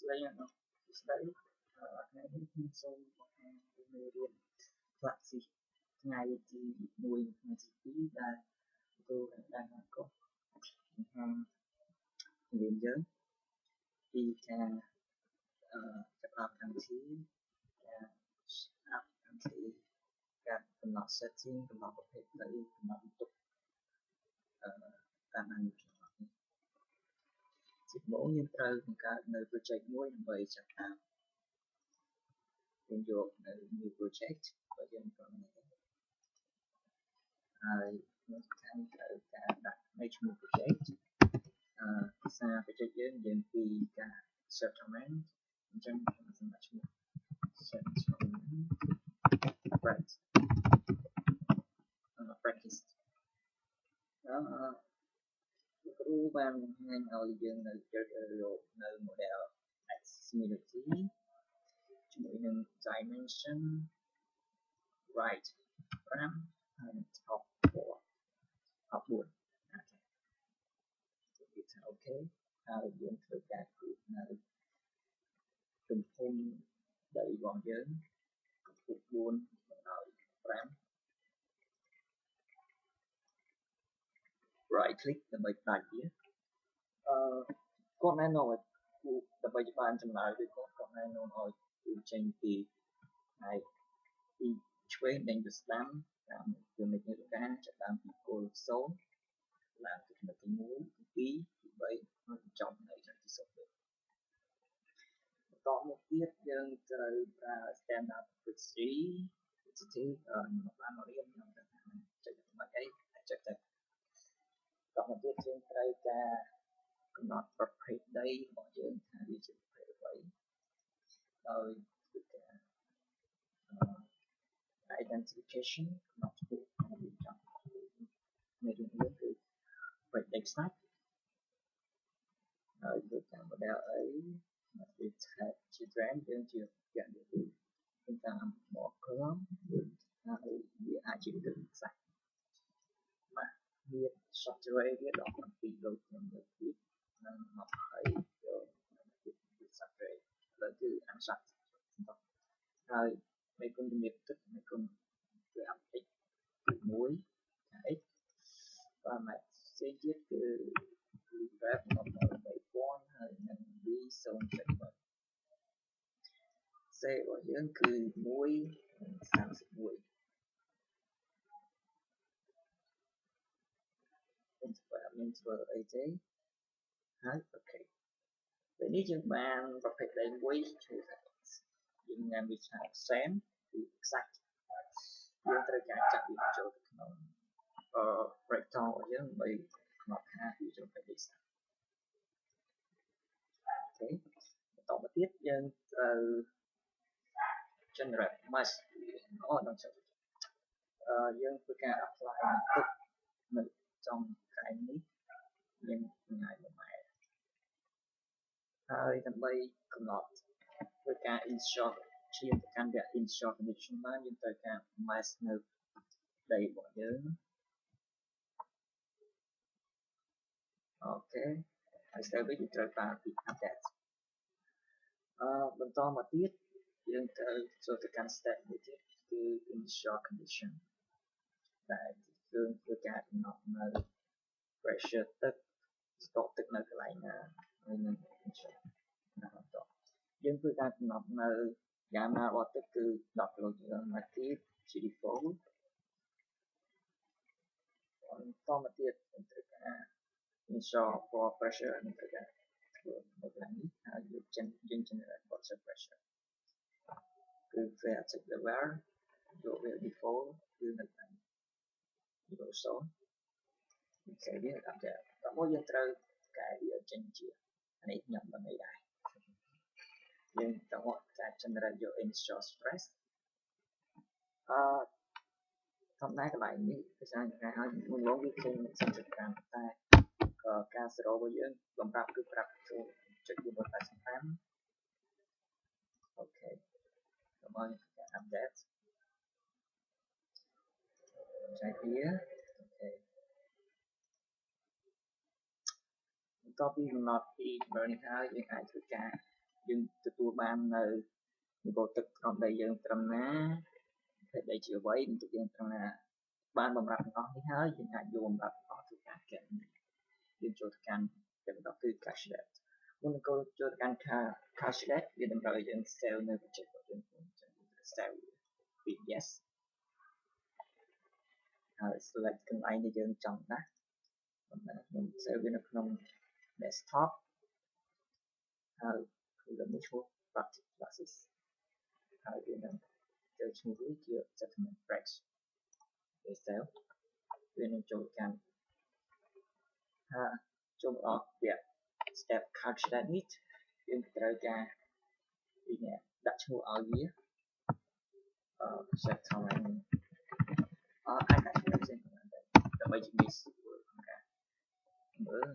Selain study ngày xong người điền lại gì ngày thì mùi ngày thì là tôi đang có liền giới thì các thằng chí áp thằng chí các phần lọt setting phần lọt hệ lấy phần lọt tụcการăn chỉ mỗi nhân trờiของการใน project មួយដើម្បីចាប់តាមយើងយកនៅ new project បើយើងក៏ហើយក្នុងខាងត្រូវការដាក់នៅឈ្មោះ project ភាសា project យើងពីការ settlement អញ្ចឹងសម្រាប់ឈ្មោះ settlement practice គ្រូបានបង្ហាញឲ្យយើងនៅជ្រើសរើសនៅ model accessibility ជាមួយនឹង dimension right 5ហើយ top 4 អូខេហើយយើងធ្វើការគូសនៅទំហំដីរបស់យើងកម្ពស់4ដល់5 right click ដើម្បីដាច់វាគាត់ណែនាំឲ្យគូដើម្បីបានចម្លើយដូចគាត់ណែនាំឲ្យគូចេញពីហើយពីឆ្វេងដេញទៅស្ដាំតាមគោលនៃការចាប់តាមពីគោល0ឡើងទៅចំណុចទី1ទី2ទី3ហើយចប់នៅចំណុចទី0បន្តមកទៀតយើងត្រូវប្រើ standard pretty បានរៀនក្នុងចុចមិនអីចុចទៅបន្តមកទៀតយើងត្រូវការកំណត់ប្រភេទដីរបស់យើងថាវាជាប្រភេទអ្វីដោយធ្វើការ identification កំណត់ឈ្មោះរបស់យើងចង់នៅក្នុងនេះគឺ break next step ហើយធ្វើការ model អីមកវាថាជា brand យើងជាយ៉ាងនេះគឺតាម marker ហើយវាអាចជាវិធីសាស្ត្របាទវា software វាដល់7ដូចខ្ញុំលើកទៀតនិង20យកពី software ឥឡូវគឺអានសាស្ត្រហើយមេគុណជំរាបទឹកមេគុណជួយអាប់ដេត1ខាង x បាទមកផ្សេងទៀតគឺ graph 3000ហើយនិង v 0.3 c របស់យើងគឺ1.31មានធ្វើអីទេហើយអូខេពេលនេះយើងបានប្រភេទដីមួយជួយយើងញ៉ាំវាថា sand គឺ exact យើងត្រូវការចាក់វាចូលទៅក្នុងrectangle របស់យើងដើម្បីកំណត់ថាវាចូលទៅទីស្អីអូខេបន្តមកទៀតយើងត្រូវ generate mesh ដល់ចុចយើងធ្វើការ apply ទឹកនៅtrong cáiនេះមានចម្ងាយ1ម៉ែត្រហើយដើម្បីកំណត់ធ្វើការ install ឈានទៅកាន់វគ្គ install condition បានយើងត្រូវការ mesh នៅដីរបស់យើងអូខេហើយស្ទើរវិញយើងត្រូវការពី update បន្តមកទៀតយើងត្រូវចូលទៅកាន់ step មួយទៀតគឺ install condition ដែលយើងធ្វើការកំណត់នៅ pressure ទឹកស្តុកទឹកនៅកន្លែងណាហើយនឹង install បន្តយើងធ្វើការកំណត់នៅយ៉ាណារបស់ទឹកគឺ10 kg/m³ GD4 បន្តមកទៀតយើងត្រូវការ install for pressure នឹងត្រូវការធ្វើនៅកន្លែងនេះហើយយើង generate water pressure គឺ vertic level យក វា default គឺនៅកន្លែង0អូខេវាដាក់តែតោះយើងត្រូវកែវាចេញជានេះខ្ញុំមិនអីដែរយើងតោះការ generate យក install stress ធម្មតាកន្លែងនេះភាសាគេហៅមុនមកវាចេញ35តែការ0របស់យើងសម្រាប់គឺប្រាប់ចូល0.485អូខេដើម្បីការ update ចែកវាអូខេបន្ទាប់ពីកំណត់ពី burning ហើយយើងអាចធ្វើការ យើងទទួលបាននៅនីវ៉ូទឹកក្នុងដីយើងត្រឹមណាហើយដីជាអ្វីនឹងទឹកយើងត្រឹមណាបានបំរាប់ទាំងអស់នេះហើយយើងអាចយកបំរាប់ទាំងអស់ទៅការកែយើងចូលទៅកាន់ទៅបន្តគឺ cache data មុននឹងចូលទៅកាន់ cache data វាតម្រូវឲ្យយើង save នៅ project របស់យើងអញ្ចឹង save ពី yes ហើយ select កន្លែងដែលយើងចង់ដាក់ខ្ញុំ save វានៅក្នុង desktop ហើយគឺមួយឈ្មោះ practice classes ហើយវានឹងចូលឈ្មោះវាជា settlement branch វា save វានឹងចូលកាន់ចូលអស់វា step cache data នេះយើងត្រូវការពីនេះដាក់ឈ្មោះឲ្យវាset time អាចដាក់ឈ្មោះផ្សេងៗដើម្បីជាងាយស្រួលក្នុងការមើល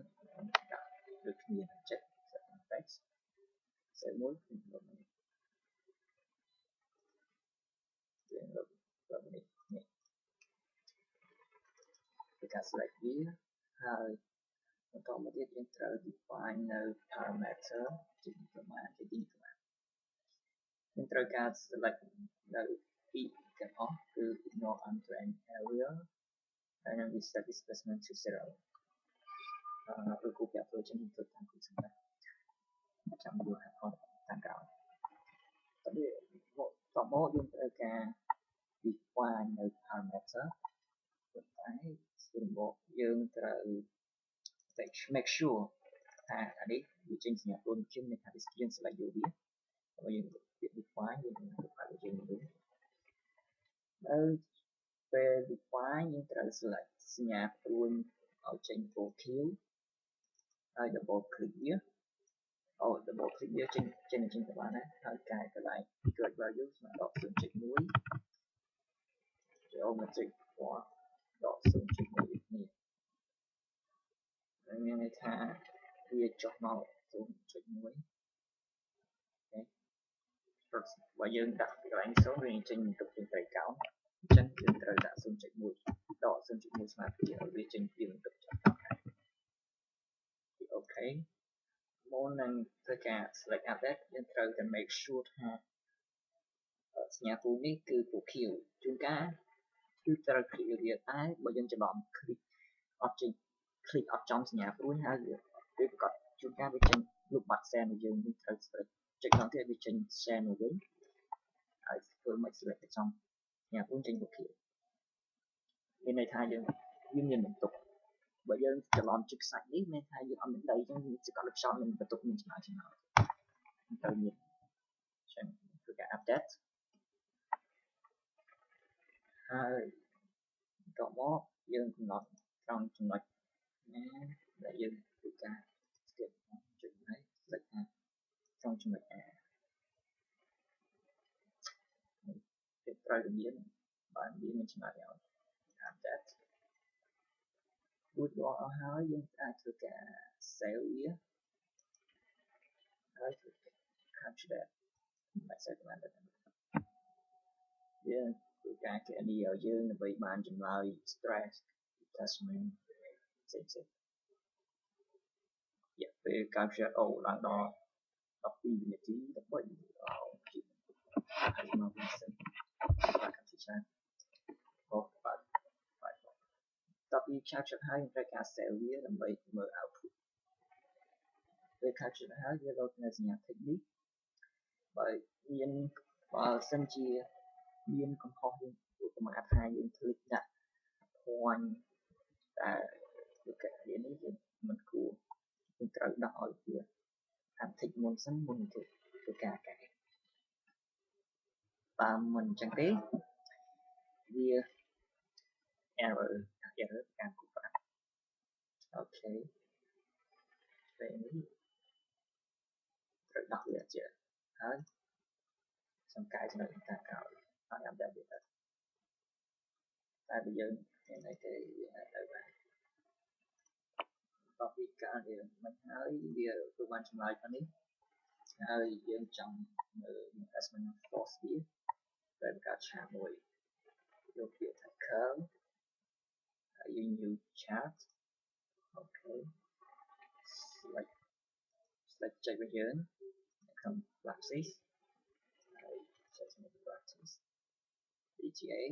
ដាក់ដូចគ្នាចិត្ត text សេមួយខ្ញុំលុបនេះយើងលុបនេះគឺការ select វាហើយបន្តមកទៀតយើងត្រូវ define នៅ parameter ជាប្រមាណយើងត្រូវការ select នៅពីទាំងអស់គឺ ignore untrained area ហើយនឹង reset displacement to 0ឬគូពាក់ធ្វើជាទៅតាមគឺសម្រាប់ចាំយល់អត់តាមក្រោយតើមកយើងត្រូវការ define នៅ parameter ប៉ុន្តែសម្រាប់យើងត្រូវ make sure ថាអានេះវាចេញសញ្ញាខ្លួនជាមានថា យើង select យកវាហើយយើង define យើងនឹងទៅឲ្យយើងមើលនៅពេល define យើងត្រូវ select សញ្ញាព្រួយឲ្យចេញ full queue ហើយ double click វាdouble click វាចេញទៅបានហើយកែកន្លែង secret value ស្មើដល់ 0.1 geometric for ដល់ 0.1 នេះហើយមានន័យថាវាចុះមក 0.1 បើយើងដាក់កន្លែង0វាចេញទៅជាត្រីកោណអញ្ចឹងយើងត្រូវដាក់ 0.1 ដក 0.1 ស្មើពីឲ្យវាចេញពីបន្ទុកចាប់តាមហើយអូខេមុននឹងធ្វើការ select update យើងត្រូវតែ make sure ថាសញ្ញាពូនេះគឺពូ Q ជួនកាលគឺត្រូវ click វាតែបើយើងច្រឡំ click អត់ចេញ click អត់ចំសញ្ញាព្រួយហើយវាប្រកាសជួនកាលវាចេញលុបបាត់ send របស់យើងត្រូវ select ចុចដល់ទៀតវាចេញ send មកវិញហើយធ្វើមក select ទៅចំសញ្ញាព្រួយចេញពូ Q មានន័យថាយើងមានបន្ទុកបើយើងច្រឡំជិះខ្សាច់នេះមានថាយើងអត់មានដីអញ្ចឹងសកលខ្យល់មានបន្ទុកមានឆ្លើយទៅមានចឹងគឺការ update ហើយបន្តមកយើងកំណត់ត្រង់ចំណុចណាដែលយើងធ្វើការស្ទាបចុចនេះលេខថាត្រង់ចំណុច A វាត្រូវតែមានបើមានឆ្លើយឲ្យ update រួចរាល់អស់ហើយយើងអាចធ្វើការ save វាហើយធ្វើការ cache data មិនសេចក្ដីទៅវាគឺការគណនាឲ្យយើងដើម្បីបានចម្លើយ stress attachment ផ្សេងៗរយៈពេល capture ឡើងដល់12វិនាទី13ហើយមកវិញសិនបាទកាត់ទីច្រើនបាទតពី capture ហើយត្រូវការ save វាដើម្បីមើល output ពេល capture ហើយវាលោតនៅសញ្ញា tick នេះបើសិនជាមានកំហុសយើងឧបមាថាយើង click ដាក់ point តែវានេះយើងមិនគួរយើងត្រូវដាក់ឲ្យវាអាន tick មុនសិនមុនធ្វើការកែបើមិនអញ្ចឹងទេវា error ការគូប្រាក់អូខេពេលនេះត្រូវដាក់វាជាហើយសង្កែចំណុចខាងក្រោយហើយអាប់ដេតវាទៅតែបើយើងមានអីគេវាអាចទៅបានតពីការវាមិនហើយវាទៅបានចម្លើយខាងនេះហើយយើងចង់មើល investment force វាតែការឆាតមួយយកពាក្យថា curve ហើយយើង new chart អូខេ select ចុចរបស់យើង complexes judgment practice EGA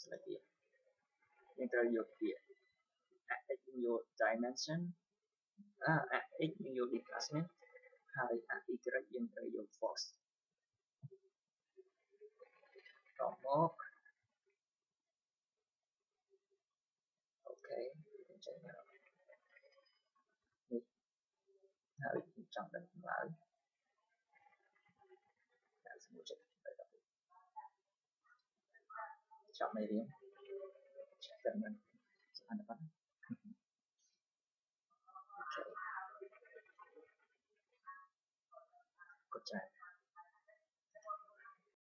select it enter your peer add in your dimension add in your displacement hay add y enter your force cộng một ok chạy nào đi hay chọn định lại đã semua check chọn medium check mình chọn depan ok kocak